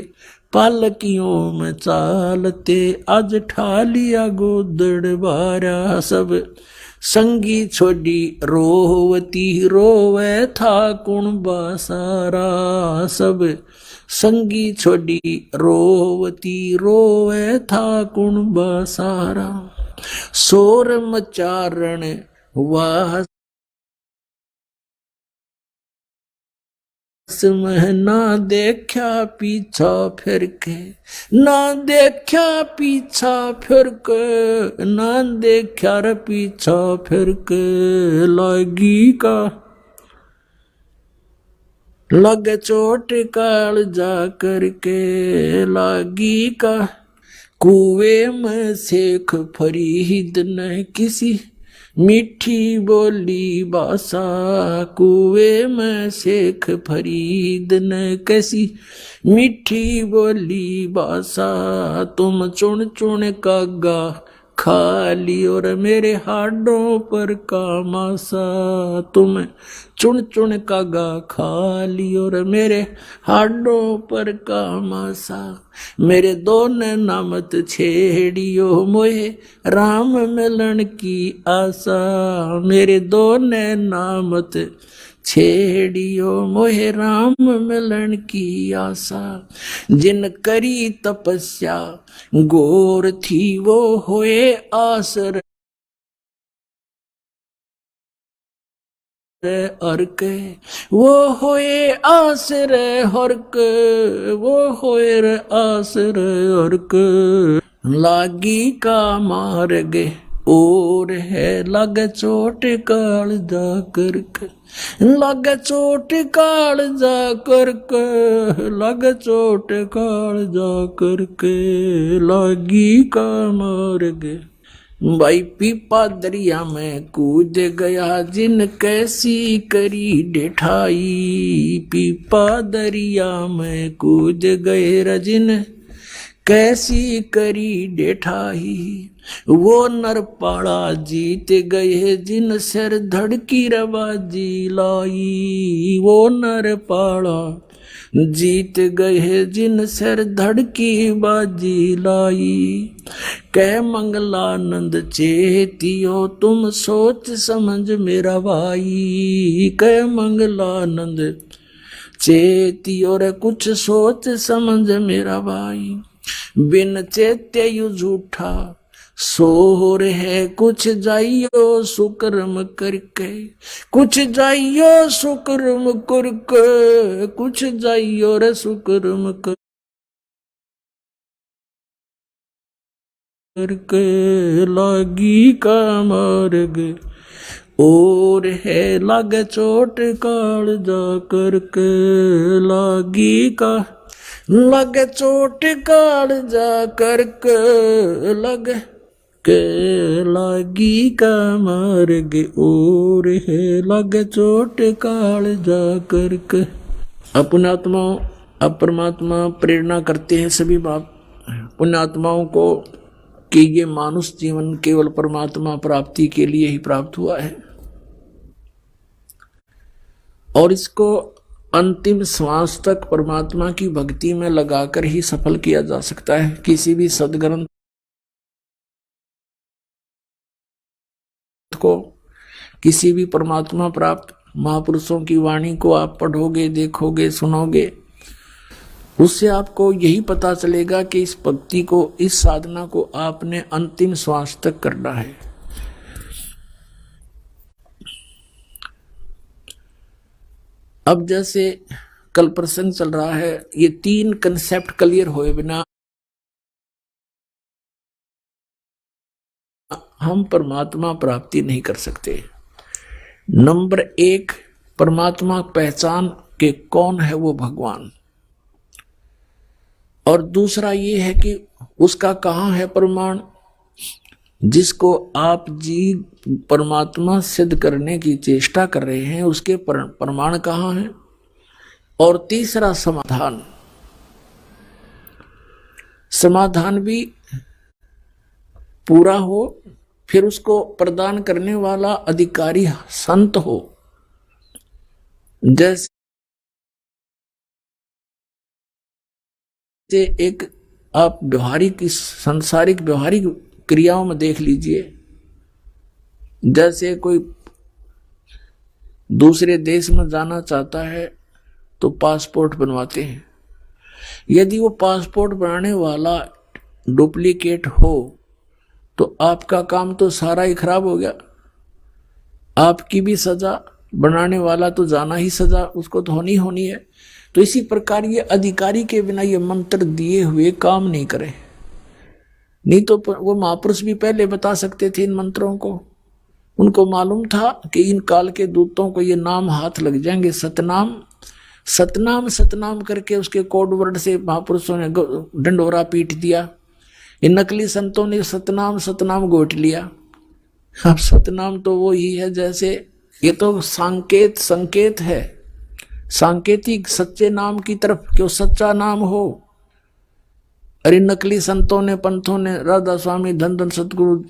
Speaker 3: पालकियों में चालते आज ठा लिया गोदड़वारा, सब संगी छोड़ी रोवती रोवे था कुणबा सारा, सब संगी छोड़ी रोवती रोवे था कुणबा सारा, शोर मचारण वाह में ना देखा पीछा फिर के, ना देखा पीछा फिर के, ना देखा रे पीछा फिर के, लागी का लग चोट काल जा करके, लागी का कुएं में शेख फरीद ने किसी मीठी बोली बासा कुएं में शेख फरीद ने कैसी मीठी बोली बासा तुम चुन चुन कागा खा ली और मेरे हाडों पर कामासा तुम चुन चुन कागा खा ली और मेरे हाडों पर कामासा मेरे दो नामत छेड़ियो मोहे राम मिलन की आशा मेरे दो नामत छेड़ियो मोहे राम मिलन की आशा जिन करी तपस्या गोर थी वो होए आसर अर्क वो होए आसर हर्क वो होए आसर अर्क लागी का मार्ग और है लग चोट काल जा करक लग चोट काल जा करक लग चोट काल जा करके लागी का मार्ग भाई पीपा दरिया में कूद गया जिन कैसी करी डेठाई पीपा दरिया में कूद गए रजिन कैसी करी डेठाई वो नरपाड़ा जीत गए जिन सिर धड़की रवाजी लाई वो नरपाड़ा जीत गए जिन सिर धड़की बाजी लाई कह मंगलानंद चेतियो तुम सोच समझ मेरा भाई कह मंगलानंद चेतियो रे कुछ सोच समझ मेरा भाई बिन चेत्य यु झूठा सोर है कुछ जाइयो सुकर्म करके कुछ जाइयो सुकर्म करके कुछ जाइयो रे सुकर्म करके लागी का मार्ग और है लग चोट काल जा करके लागी का लग चोट काल जा करके लग के लागी का मार्ग और है लग चोट काल जा करके पुण्यात्माओं अब परमात्मा प्रेरणा करते हैं सभी बाप पुण्यात्माओं को कि ये मानुष जीवन केवल परमात्मा प्राप्ति के लिए ही प्राप्त हुआ है और इसको अंतिम श्वास तक परमात्मा की भक्ति में लगाकर ही सफल किया जा सकता है। किसी भी सदग्रंथ को किसी भी परमात्मा प्राप्त महापुरुषों की वाणी को आप पढ़ोगे देखोगे सुनोगे उससे आपको यही पता चलेगा कि इस भक्ति को इस साधना को आपने अंतिम श्वास तक करना है। अब जैसे कल प्रसंग चल रहा है ये 3 कंसेप्ट क्लियर हुए बिना हम परमात्मा प्राप्ति नहीं कर सकते। नंबर 1 परमात्मा पहचान के कौन है वो भगवान और दूसरा ये है कि उसका कहाँ है प्रमाण जिसको आप जी परमात्मा सिद्ध करने की चेष्टा कर रहे हैं उसके प्रमाण कहाँ हैं और तीसरा समाधान समाधान भी पूरा हो फिर उसको प्रदान करने वाला अधिकारी संत हो। जैसे एक आप व्यवहारिक सांसारिक व्यवहारिक क्रियाओं में देख लीजिए जैसे कोई दूसरे देश में जाना चाहता है तो पासपोर्ट बनवाते हैं। यदि वो पासपोर्ट बनाने वाला डुप्लीकेट हो तो आपका काम तो सारा ही खराब हो गया, आपकी भी सजा, बनाने वाला तो जाना ही सजा उसको तो होनी है। तो इसी प्रकार ये अधिकारी के बिना ये मंत्र दिए हुए काम नहीं करे। नहीं तो वो महापुरुष भी पहले बता सकते थे इन मंत्रों को, उनको मालूम था कि इन काल के दूतों को ये नाम हाथ लग जाएंगे। सतनाम सतनाम सतनाम करके उसके कोड वर्ड से महापुरुषों ने डंडोरा पीट दिया। इन नकली संतों ने सतनाम सतनाम गोट लिया अब सतनाम तो वो ही है, जैसे ये तो संकेत है, सांकेतिक सच्चे नाम की तरफ, क्यों सच्चा नाम हो। अरे नकली संतों ने, पंथों ने, राधा स्वामी, धन धन सतगुरु,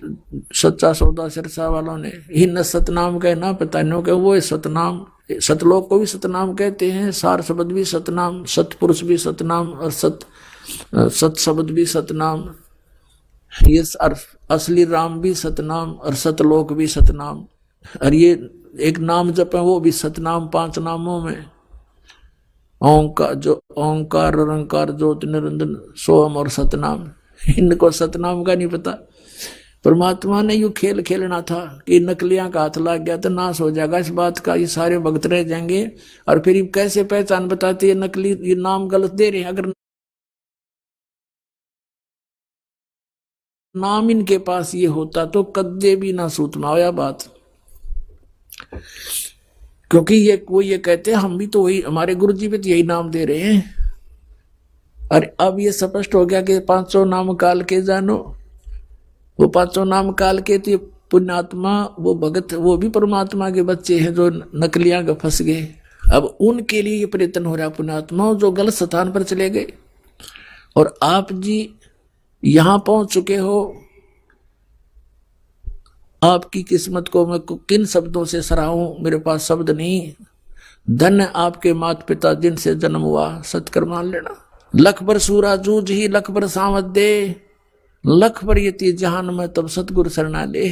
Speaker 3: सच्चा सौदा सिरसा वालों ने इन सतनाम कहे ना, पता नहीं क्या वो है सतनाम। सतलोक को भी सतनाम कहते हैं, सार शब्द भी सतनाम, सतपुरुष भी सतनाम, और सत शब्द भी सतनाम, ये असली राम भी सतनाम, और सतलोक भी सतनाम। और ये एक नाम जप है वो भी सतनाम, 5 नामों में ओंकार, जो ओंकार निरंकार ज्योति निरंजन सोहम और सतनाम, इनको सतनाम का नहीं पता। परमात्मा ने यू खेल खेलना था कि नकलियां का हाथ लग गया तो नाश हो जाएगा इस बात का, ये सारे भक्त रह जाएंगे। और फिर कैसे पहचान बताते ये नकली, ये नाम गलत दे रहे हैं। अगर नाम इनके पास ये होता तो कद्दे भी ना सूतमा होया बात, क्योंकि ये कहते हैं हम भी तो वही, हमारे गुरु जी भी तो यही नाम दे रहे हैं। और अब ये स्पष्ट हो गया कि 500 नाम काल के जानो, वो 500 नाम काल के तो पुण्यात्मा, वो भगत, वो भी परमात्मा के बच्चे हैं जो नकलियां का फंस गए। अब उनके लिए ये प्रयत्न हो रहा है पुण्यात्मा जो गलत स्थान पर चले गए। और आप जी यहां पहुंच चुके हो, आपकी किस्मत को मैं किन शब्दों से सराहूं, मेरे पास शब्द नहीं। धन्य आपके माता पिता जिनसे जन्म हुआ, सत्कर मान लेना। लख बर सूरा जूझ ही लख बर सावत दे, लख बर यति जहान में तब सतगुरु शरणा ले।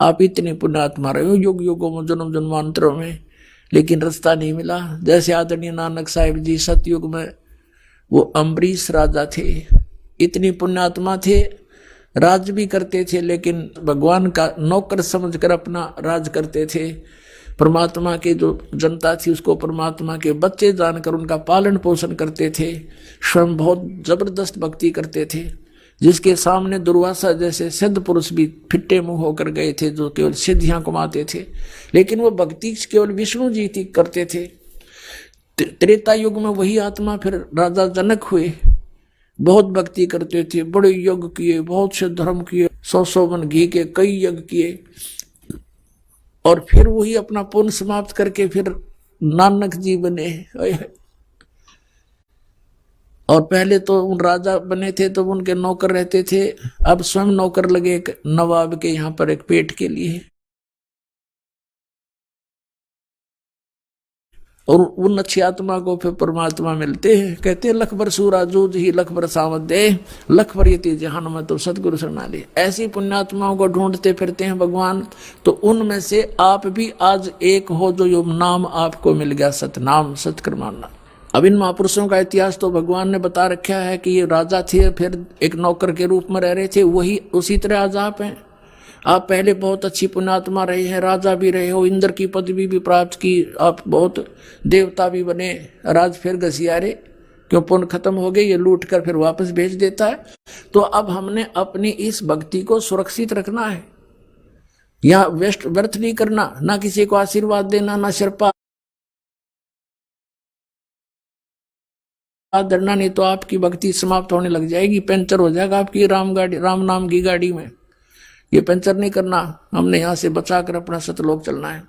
Speaker 3: आप इतने पुण्यात्मा रहे हो युग युगों में, जन्म जन्मांतरों में, लेकिन रास्ता नहीं मिला। जैसे आदरणीय नानक साहिब जी सतयुग में वो अम्बरीश राजा थे, इतनी पुण्यात्मा थे, राज भी करते थे, लेकिन भगवान का नौकर समझकर अपना राज करते थे। परमात्मा के जो जनता थी उसको परमात्मा के बच्चे जानकर उनका पालन पोषण करते थे। स्वयं बहुत जबरदस्त भक्ति करते थे, जिसके सामने दुर्वासा जैसे सिद्ध पुरुष भी फिट्टे मुंह होकर गए थे, जो केवल सिद्धियां कमाते थे। लेकिन वो भक्ति केवल विष्णु जी थी करते थे। त्रेता युग में वही आत्मा फिर राजा जनक हुए, बहुत भक्ति करते थे, बड़े यज्ञ किए, बहुत से धर्म किए, 100 मन घी के कई यज्ञ किए। और फिर वही अपना पुण्य समाप्त करके फिर नानक जी बने। और पहले तो उन राजा बने थे तो उनके नौकर रहते थे, अब स्वयं नौकर लगे एक नवाब के यहाँ पर एक पेट के लिए। और उन अच्छी आत्मा को फिर परमात्मा मिलते हैं। कहते हैं लख बर सूरा जूझ ही लख बर सावत दे, लख बर यति जहान में तो सतगुरु शरणा ले। ऐसी पुण्यात्माओं को ढूंढते फिरते हैं भगवान। तो उनमें से आप भी आज एक हो जो यो नाम आपको मिल गया, सतनाम, सतकर मानना। अब इन महापुरुषों का इतिहास तो भगवान ने बता रखा है कि ये राजा थे, फिर एक नौकर के रूप में रह रहे थे, वही उसी तरह आज आप हैं। आप पहले बहुत अच्छी पुण्यात्मा रहे हैं, राजा भी रहे हो, इंद्र की पदवी भी प्राप्त की, आप बहुत देवता भी बने। राज फिर घसियारे, क्यों पुण्य खत्म हो गए, ये लूट कर फिर वापस भेज देता है। तो अब हमने अपनी इस भक्ति को सुरक्षित रखना है, या व्यर्थ नहीं करना, ना किसी को आशीर्वाद देना, ना सिरपा धरना, नहीं तो आपकी भक्ति समाप्त होने लग जाएगी, पंचर हो जाएगा आपकी राम नाम की गाड़ी में। ये पंचर नहीं करना, हमने यहाँ से बचाकर अपना सतलोक चलना है।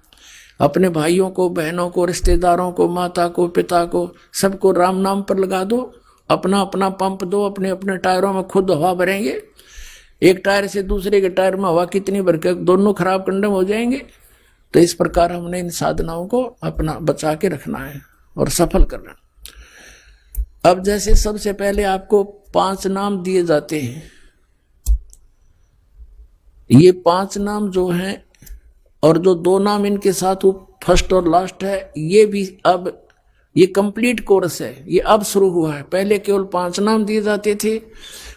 Speaker 3: अपने भाइयों को, बहनों को, रिश्तेदारों को, माता को, पिता को, सबको राम नाम पर लगा दो। अपना अपना पंप दो, अपने अपने टायरों में खुद हवा भरेंगे। एक टायर से दूसरे के टायर में हवा कितनी भर के दोनों खराब कंडम हो जाएंगे। तो इस प्रकार हमने इन साधनाओं को अपना बचा के रखना है और सफल करना। अब जैसे सबसे पहले आपको 5 नाम दिए जाते हैं, ये 5 नाम जो हैं और जो 2 नाम इनके साथ वो फर्स्ट और लास्ट है, ये भी अब ये कंप्लीट कोर्स है, ये अब शुरू हुआ है। पहले केवल 5 नाम दिए जाते थे,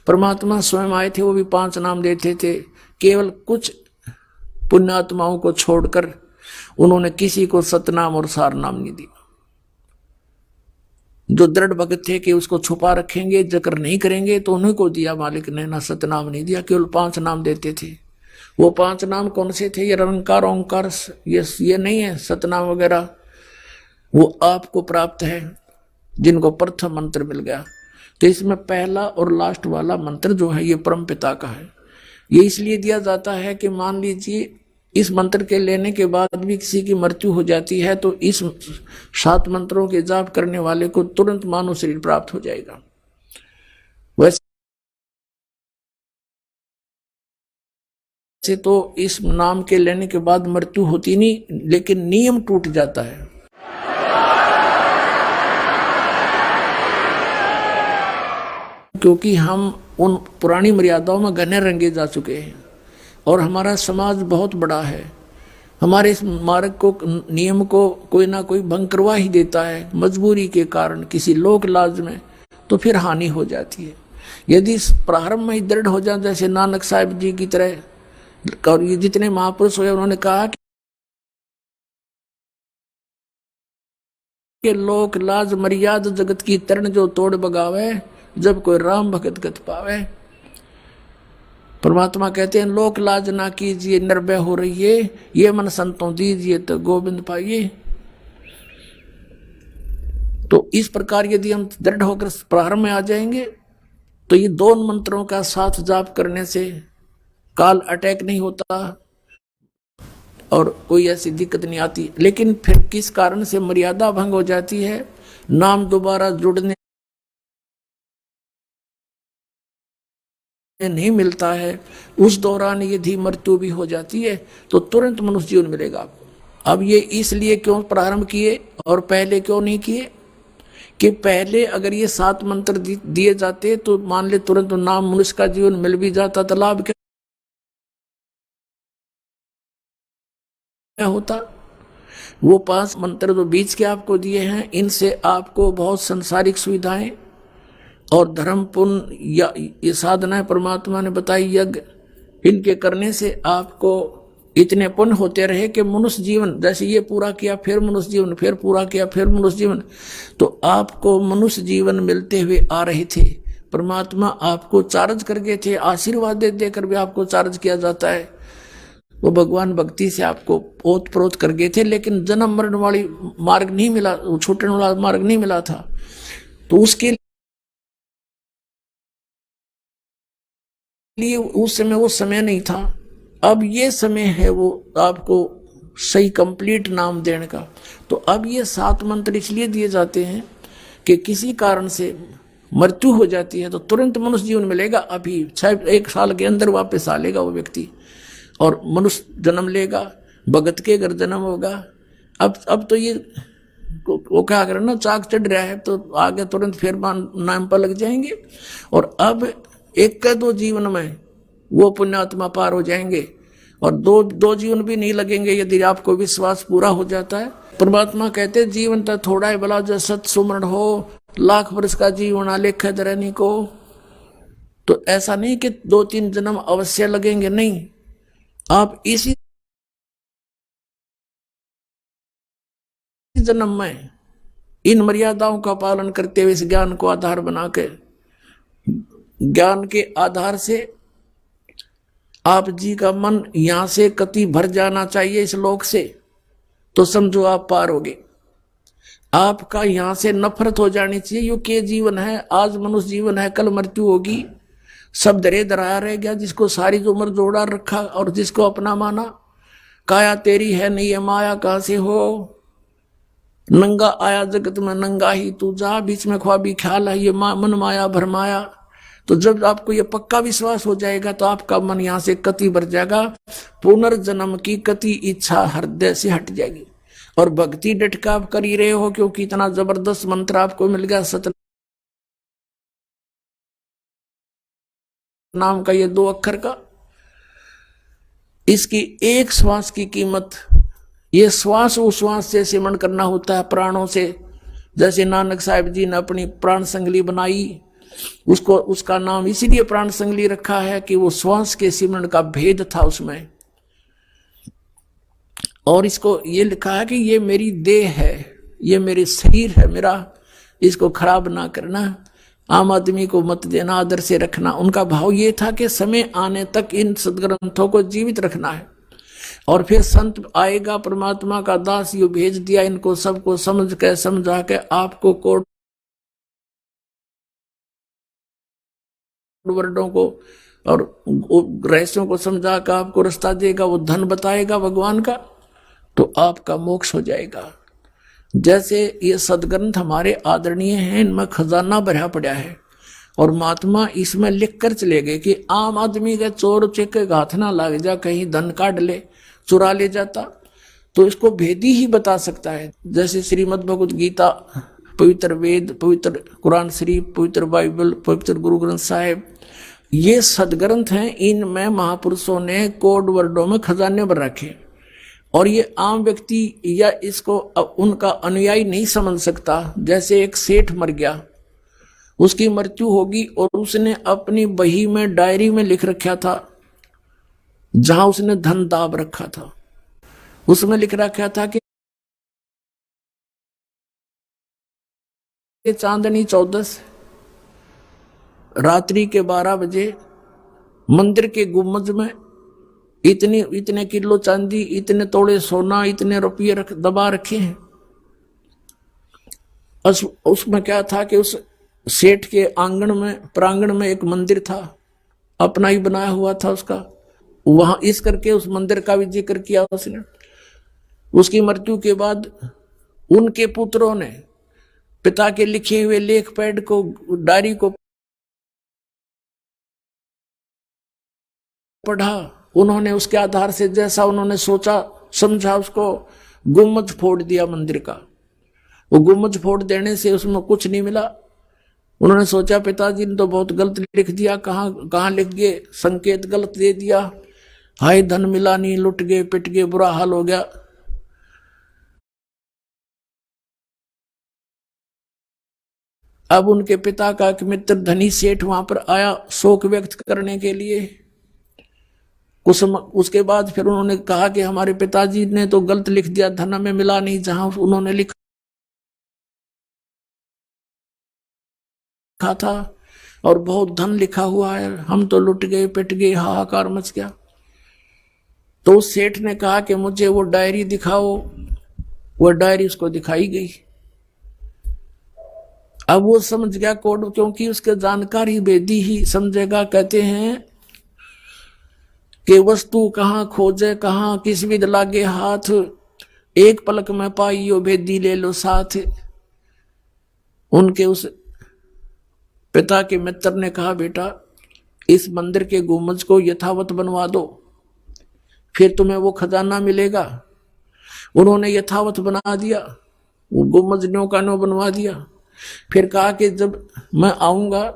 Speaker 3: परमात्मा स्वयं आए थे, वो भी 5 नाम देते थे। केवल कुछ पुण्यात्माओं को छोड़कर उन्होंने किसी को सतनाम और सार नाम नहीं दिया। जो दृढ़ भगत थे कि उसको छुपा रखेंगे, जिक्र नहीं करेंगे, तो उन्हीं को दिया मालिक ने, ना सतनाम नहीं दिया, केवल 5 नाम देते थे। वो 5 नाम कौन से थे? ये निरंकार, ओंकार, ये नहीं है सतनाम वगैरह, वो आपको प्राप्त है जिनको प्रथम मंत्र मिल गया। तो इसमें पहला और लास्ट वाला मंत्र जो है ये परम पिता का है। ये इसलिए दिया जाता है कि मान लीजिए इस मंत्र के लेने के बाद भी किसी की मृत्यु हो जाती है तो इस 7 मंत्रों के जाप करने वाले को तुरंत मानव शरीर प्राप्त हो जाएगा। वैसे तो इस नाम के लेने के बाद मृत्यु होती नहीं, लेकिन नियम टूट जाता है। क्योंकि हम उन पुरानी मर्यादाओं में घने रंगे जा चुके हैं और हमारा समाज बहुत बड़ा है। हमारे इस मार्ग को, नियम को कोई ना कोई भंग करवा ही देता है मजबूरी के कारण, किसी लोक लाज में, तो फिर हानि हो जाती है। यदि प्रारंभ में ही दृढ़ हो जाए जैसे नानक साहिब जी की तरह, और ये जितने महापुरुष हुए उन्होंने कहा कि लोक लाज मर्याद जगत की तरण जो तोड़ बगावे, जब कोई राम भगत गत पावे। परमात्मा कहते हैं लोक लाज ना कीजिए निर्भय हो रहिए, ये मन संतों दीजिए तो गोविंद पाइए। तो इस प्रकार यदि हम दृढ़ होकर प्रारंभ में आ जाएंगे तो ये 2 मंत्रों का साथ जाप करने से काल अटैक नहीं होता और कोई ऐसी दिक्कत नहीं आती। लेकिन फिर किस कारण से मर्यादा भंग हो जाती है, नाम दोबारा जुड़ने नहीं मिलता है, उस दौरान यदि मृत्यु भी हो जाती है तो तुरंत मनुष्य जीवन मिलेगा आपको। अब ये इसलिए क्यों प्रारंभ किए और पहले क्यों नहीं किए कि पहले अगर ये 7 मंत्र दिए जाते तो मान ले तुरंत नाम मनुष्य का जीवन मिल भी जाता तो लाभ क्या होता। वो 5 मंत्र जो बीच के आपको दिए हैं, इनसे आपको बहुत संसारिक सुविधाएं और धर्म पुण्य या ये साधना परमात्मा ने बताई, यज्ञ, इनके करने से आपको इतने पुण्य होते रहे कि मनुष्य जीवन जैसे ये पूरा किया फिर मनुष्य जीवन, फिर पूरा किया फिर मनुष्य जीवन, तो आपको मनुष्य जीवन मिलते हुए आ रहे थे। परमात्मा आपको चार्ज कर गए थे, आशीर्वाद दे देकर भी आपको चार्ज किया जाता है। वो भगवान भक्ति से आपको ओत प्रोत कर गए थे, लेकिन जन्म मरण वाली मार्ग नहीं मिला, छूटने वाला मार्ग नहीं मिला था। तो उसके लिए उस समय वो समय नहीं था, अब ये समय है वो आपको सही कंप्लीट नाम देने का। तो अब ये 7 मंत्र इसलिए दिए जाते हैं कि किसी कारण से मृत्यु हो जाती है तो तुरंत मनुष्य जीवन मिलेगा, अभी 1 साल के अंदर वापस आ लेगा वो व्यक्ति और मनुष्य जन्म लेगा, भगत के घर जन्म होगा। अब तो ये वो क्या करे ना, चाक चढ़ रहा है तो आगे तुरंत फिर नाम पर लग जाएंगे। और अब 1-2 जीवन में वो पुण्यात्मा पार हो जाएंगे और 2 जीवन भी नहीं लगेंगे यदि आपको विश्वास पूरा हो जाता है। परमात्मा कहते जीवन तो थोड़ा है भला जो सत सुमरण हो, लाख वर्ष का जीवन आलेख रहने को। तो ऐसा नहीं कि 2-3 जन्म अवश्य लगेंगे, नहीं, आप इसी जन्म में इन मर्यादाओं का पालन करते हुए इस ज्ञान को आधार बना के, ज्ञान के आधार से आप जी का मन यहां से कति भर जाना चाहिए इस लोक से, तो समझो आप पार होगे। आपका यहां से नफरत हो जानी चाहिए, यो के जीवन है, आज मनुष्य जीवन है, कल मृत्यु होगी, सब दरे दराया रह गया, जिसको सारी उम्र जोड़ा रखा और जिसको अपना माना, काया तेरी है नहीं, ये माया कहां से हो, नंगा आया जगत में नंगा ही तू जा, बीच में ख्वाबी ख्याल है ये मन माया भरमाया। तो जब आपको ये पक्का विश्वास हो जाएगा तो आपका मन यहां से कति भर जाएगा, पुनर्जन्म की कति इच्छा हृदय से हट जाएगी और भक्ति डट का आप कर ही रहे हो, क्योंकि इतना जबरदस्त मंत्र आपको मिल गया सत नाम का, ये 2 अक्षर का। इसकी एक श्वास की कीमत, ये श्वास उश्वास से सिमरण करना होता है प्राणों से। जैसे नानक साहिब जी ने अपनी प्राण संगली बनाई, उसको उसका नाम इसीलिए प्राण संगली रखा है कि वो श्वास के सिमरण का भेद था उसमें। और इसको ये लिखा है कि ये मेरी देह है, ये मेरे शरीर है मेरा, इसको खराब ना करना, आम आदमी को मत देना, आदर से रखना। उनका भाव ये था कि समय आने तक इन सदग्रंथों को जीवित रखना है और फिर संत आएगा, परमात्मा का दास यू भेज दिया, इनको सबको समझ के समझा के आपको कोट वर्डों को और रहस्यों को समझा कर आपको रास्ता देगा, वो धन बताएगा भगवान का, तो आपका मोक्ष हो जाएगा। जैसे ये सदग्रंथ हमारे आदरणीय हैं, इनमें खजाना भरा पड़ा है और महात्मा इसमें लिख कर चले गए कि आम आदमी के चोर उचक्के के हाथ ना लग जा, कहीं धन काट ले, चुरा ले जाता, तो इसको भेदी ही बता सकता है। जैसे श्रीमद् भगवद गीता, पवित्र वेद, पवित्र कुरान शरीफ, पवित्र बाइबल, पवित्र गुरु ग्रंथ साहिब, ये सदग्रंथ हैं। इनमें महापुरुषों ने कोड वर्डों में खजाने भर रखे और ये आम व्यक्ति या इसको उनका अनुयायी नहीं समझ सकता। जैसे एक सेठ मर गया, उसकी मृत्यु होगी और उसने अपनी बही में, डायरी में लिख रखा था, जहां उसने धन दाब रखा था, उसमें लिख रखा था कि चांदनी 14 रात्रि के 12 बजे मंदिर के गुम्बद में इतने किलो चांदी, इतने तोड़े सोना, इतने रुपये दबा रखे हैं। उसमें क्या था कि उस सेठ के आंगन में, प्रांगण में एक मंदिर था, अपना ही बनाया हुआ था उसका। वहां इस करके उस मंदिर का भी जिक्र किया उसने। उसकी मृत्यु के बाद उनके पुत्रों ने पिता के लिखे हुए लेख पैड को, डायरी को पढ़ा। उन्होंने उसके आधार से जैसा उन्होंने सोचा समझा, उसको गुम्बद फोड़ दिया मंदिर का। वो गुम्बद फोड़ देने से उसमें कुछ नहीं मिला। उन्होंने सोचा पिताजी ने तो बहुत गलत लिख दिया, कहाँ लिख गए, संकेत गलत दे दिया, हाय धन मिला नहीं, लुट गए, पिट गए, बुरा हाल हो गया। अब उनके पिता का एक मित्र धनी सेठ वहां पर आया शोक व्यक्त करने के लिए। कुछ उसके बाद फिर उन्होंने कहा कि हमारे पिताजी ने तो गलत लिख दिया, धन हमें मिला नहीं जहां उन्होंने लिखा था, और बहुत धन लिखा हुआ है, हम तो लुट गए, पिट गए, हाहाकार मच गया। तो उस सेठ ने कहा कि मुझे वो डायरी दिखाओ। वो डायरी उसको दिखाई गई। अब वो समझ गया कोड, क्योंकि उसके जानकारी वेदी ही समझेगा। कहते हैं कि वस्तु कहाँ खोजे, कहाँ किस विध लागे हाथ, एक पलक में पाइयो भेदी ले लो साथ। उनके उस पिता के मित्र ने कहा बेटा इस मंदिर के गुम्बद को यथावत बनवा दो, फिर तुम्हें वो खजाना मिलेगा। उन्होंने यथावत बना दिया, वो गुम्बद न्यों का न्यों बनवा दिया। फिर कहा कि जब मैं आऊंगा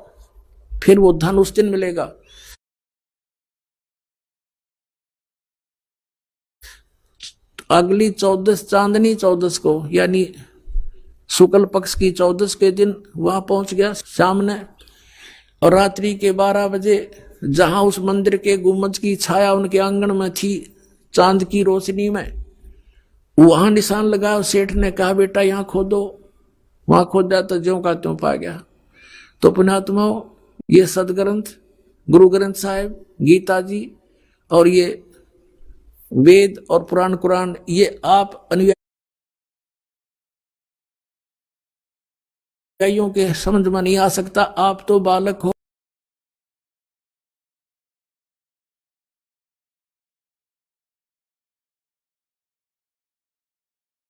Speaker 3: फिर वो धन उस दिन मिलेगा। अगली 14 चांदनी 14 को, यानी शुक्ल पक्ष की 14 के दिन वहां पहुंच गया सामने। और रात्रि के 12 बजे जहां उस मंदिर के गुम्बद की छाया उनके आंगन में थी, चांद की रोशनी में, वहां निशान लगा। सेठ ने कहा बेटा यहाँ खोदो। वहां खोदा तो ज्यों का त्यों पा गया। तो पुण्यात्मा, ये सदग्रंथ गुरु ग्रंथ साहिब, गीता जी और ये वेद और पुराण कुरान, ये आप अनुयायियों के समझ में नहीं आ सकता। आप तो बालक हो,